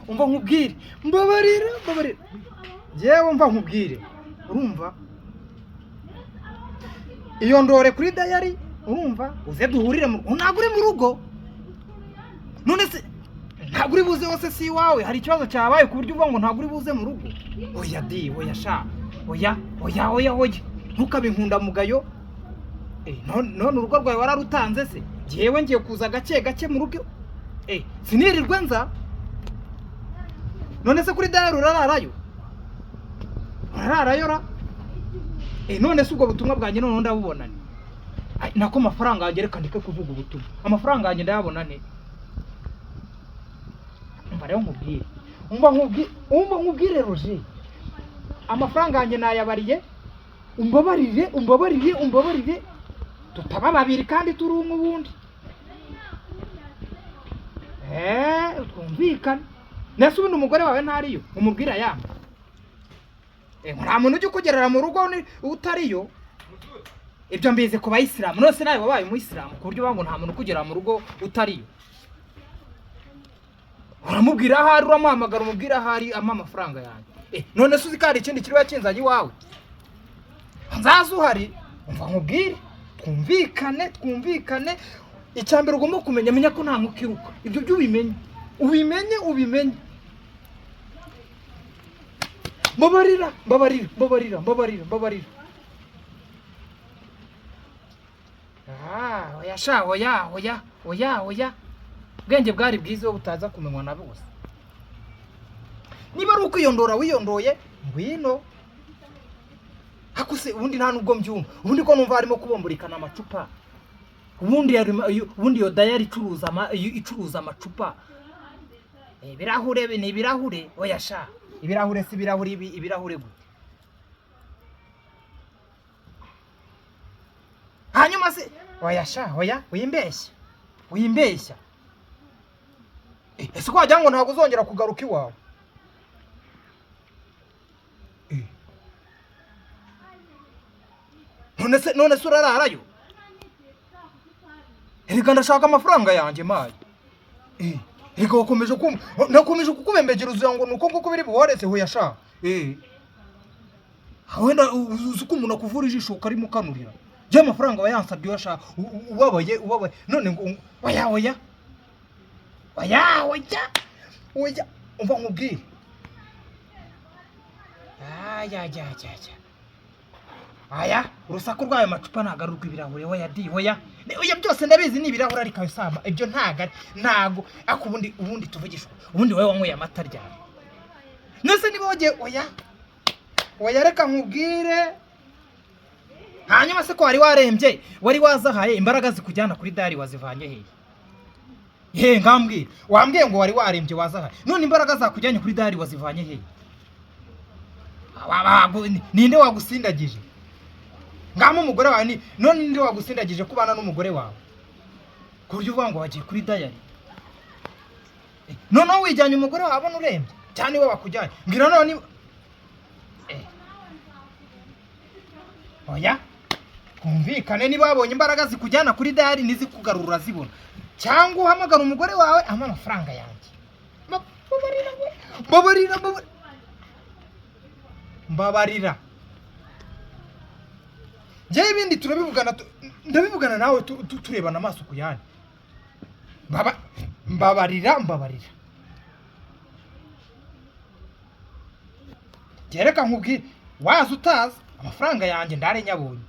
umva nkubwire mbabarira jewe umva nkubwire urumva iyo ndore kuri diary urumva uze duhurire ntabwo uri mu rugo none se ntabwo uri buze wose si wawe hari ikibazo cyabaye ku buryo uvuga ngo ntabwo uri buze mu rugo oya di oya sha oya ntukabe inkunda mugayo none urugo rwawe wararutanze se jewe ngiye kuza gake mu rugo sinirirwe nza none se kuri diary urararayo ra none se ubwo butumwa bwanjye none ndabubona nako amafaranga yanjye reka ndike kuvuga ubutumwa amafaranga yanjye ndayabona ne umva rero nkubwire Roger amafaranga yanjye nayabariye umbabarire tutaba babiri kandi turi umwe ubundi twumvikana nese ubundi umugore wawe ntariyo umubwira yamba nta muntu ujya ukugerera mu rugo utariyo ibyo mbizi ku bayisilamu nose nawe wabaye umuyisilamu ku buryo ngo nta muntu ukugerera mu rugo utariyo uramubwira ahari uramuhamagara umubwira ahari ama amafaranga yanjye none se uzi ko hari ikindi kiriho kinzanye iwawe nzaza uhari umva nkubwire twumvikane icyambere ugomba kumenya menya ko nta mukiruka ibyo byo ubimenye mbabarira oya sha oya bwenge bwari bwiza butaza kumenywa na bose niba ari ukwiyondora wiyondoye ngwino hakuse ubundi nta nubwo mbyumva ubundi ko numva harimo kubomburikana amacupa ubundi iyo diary icuruza amacupa ibirahure ni ibirahure oya sha ibirahure si ibirahure gute hanyuma se oya sha wimbeshya ese ko wagira ngo ntabwo uzongera kugaruka iwawe none se urararayo erega ndashaka amafaranga yanjye mayi erega nakomeje kukubembegera uzuye ngo nuko nguko biri buhoreze hoya sha wenda uzi ko umuntu akuvura ijisho ukarimo ukanurira jya amafaranga wayansabye washa ubabaye none ngo oya umva nkubwire aya urusaku rwayo macupa nagaruka ibirahure oya byose ndabizi ni ibirahure ariko bisama ibyo ntago ako ubundi tuvugishwa ubundi wowe wanyweye amata ryane nese niba wagiye oya reka nkubwire hanyuma se ko wari warembye wari wazahaye imbaraga zikujyana kuri diary wazivanye hehe ngambwira wambwiye ngo wari warembye wazahaye none imbaraga zakujyanye kuri diary wazivanye hehe ninde wagusindagije ngamo umugore wawe none ninde wagusindagije kubana n'umugore wawe ku buryo uvuga ngo wagiye kuri diary none wijyanye umugore wawe abona urembye cyane we wakujyanye mbwira none oya kumvikane niba wabonye imbaraga zikujyana kuri diary nizikugarura zibona cyangwa uhamagara umugore wawe ama amafaranga yanjye mbabarira njyewe ibindi ndabivugana nawe turebana amaso ku yandi mbabarira gereka nkubwire waza utaza amafaranga yanjye ndare nyabonye